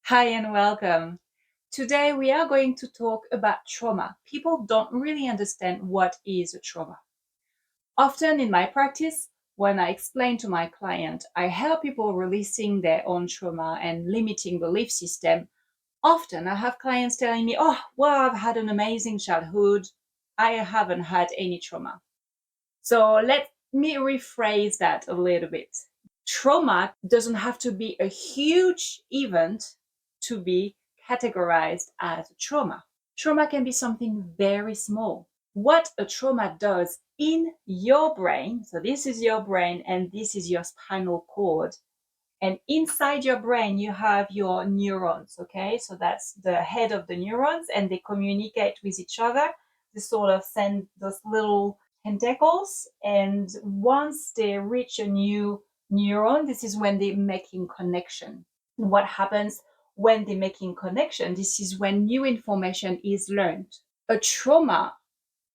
Hi and welcome. Today we are going to talk about trauma. People don't really understand what is a trauma. Often in my practice, when I explain to my client, I help people releasing their own trauma and limiting belief system. Often I have clients telling me, "Oh, well, I've had an amazing childhood. I haven't had any trauma." So let me rephrase that a little bit. Trauma doesn't have to be a huge event to be categorized as a trauma. Trauma can be something very small. What a trauma does in your brain, so this is your brain and this is your spinal cord. And inside your brain, you have your neurons, okay? So that's the head of the neurons, and they communicate with each other. They sort of send those little tentacles, and once they reach a new neuron, this is when they're making connection. And what happens when they're making connection? This is when new information is learned. A trauma,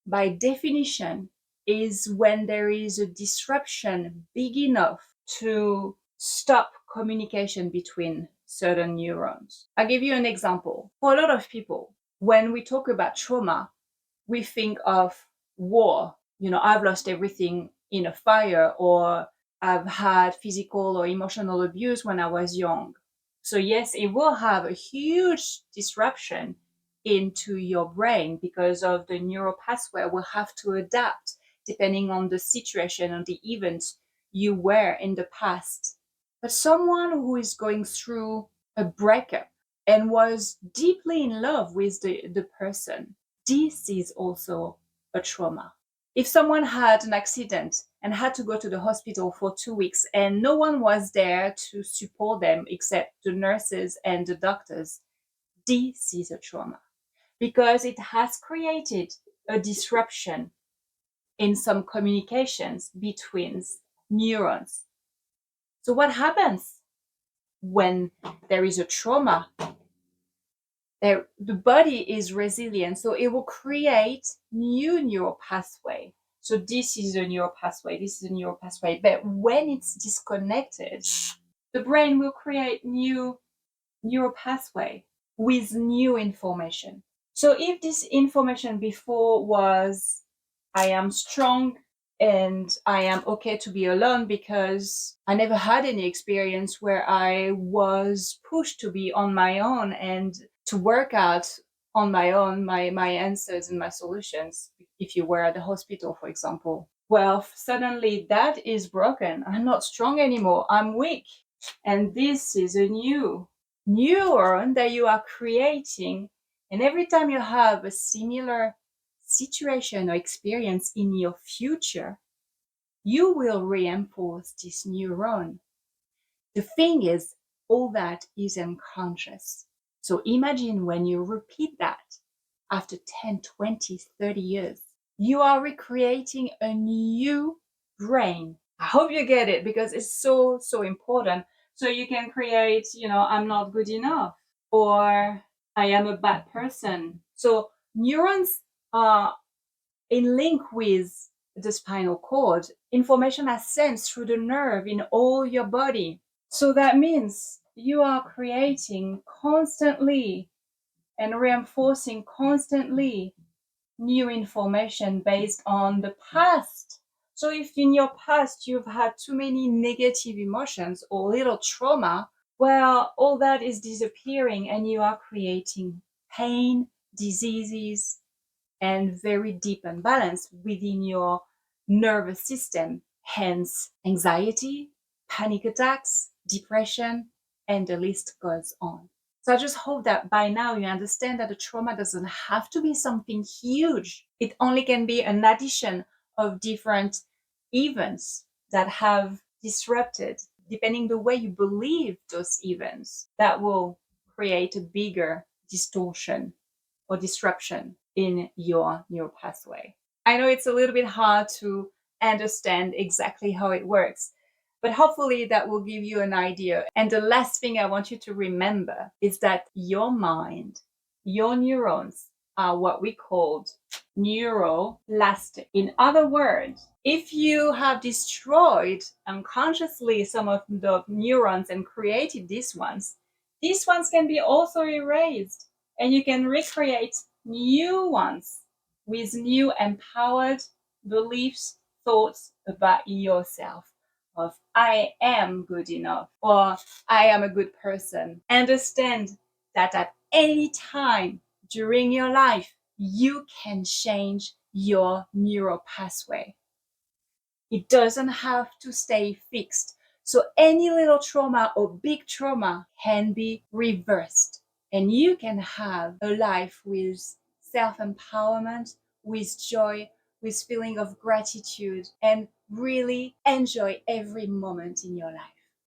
by definition, is when there is a disruption big enough to stop communication between certain neurons. I'll give you an example. For a lot of people, when we talk about trauma, we think of war. I've lost everything in a fire, or I've had physical or emotional abuse when I was young. So, yes, it will have a huge disruption into your brain because of the neural pathway will have to adapt depending on the situation and the events you were in the past. But someone who is going through a breakup and was deeply in love with the person, this is also a trauma. If someone had an accident and had to go to the hospital for 2 weeks and no one was there to support them except the nurses and the doctors, this is a trauma because it has created a disruption in some communications between neurons. So, what happens when there is a trauma? The body is resilient, so it will create new neural pathway. So this is a neural pathway, this is a neural pathway. But when it's disconnected, the brain will create new neural pathway with new information. So if this information before was, I am strong and I am okay to be alone because I never had any experience where I was pushed to be on my own and to work out on my own my answers and my solutions. If you were at the hospital, for example, well, suddenly that is broken. I'm not strong anymore. I'm weak. And this is a new neuron that you are creating. And every time you have a similar situation or experience in your future, you will reinforce this neuron. The thing is, all that is unconscious. So imagine when you repeat that after 10, 20, 30 years, you are recreating a new brain. I hope you get it because it's so, so important. So you can create, I'm not good enough, or I am a bad person. So neurons are in link with the spinal cord. Information is sent through the nerve in all your body. So that means you are creating constantly and reinforcing constantly new information based on the past. So if in your past you've had too many negative emotions or little trauma, well, all that is disappearing and you are creating pain, diseases, and very deep imbalance within your nervous system, hence anxiety, panic attacks, depression, and the list goes on. So I just hope that by now you understand that the trauma doesn't have to be something huge. It only can be an addition of different events that have disrupted, depending the way you believe those events, that will create a bigger distortion or disruption in your neural pathway. I know it's a little bit hard to understand exactly how it works, but hopefully that will give you an idea. And the last thing I want you to remember is that your mind, your neurons are what we called neurolastic. In other words, if you have destroyed unconsciously some of the neurons and created these ones, These ones can be also erased, and you can recreate new ones with new empowered beliefs, thoughts about yourself of I am good enough or I am a good person. Understand that at any time during your life, you can change your neural pathway. It doesn't have to stay fixed. So any little trauma or big trauma can be reversed, and you can have a life with self-empowerment, with joy, with feeling of gratitude, and really enjoy every moment in your life.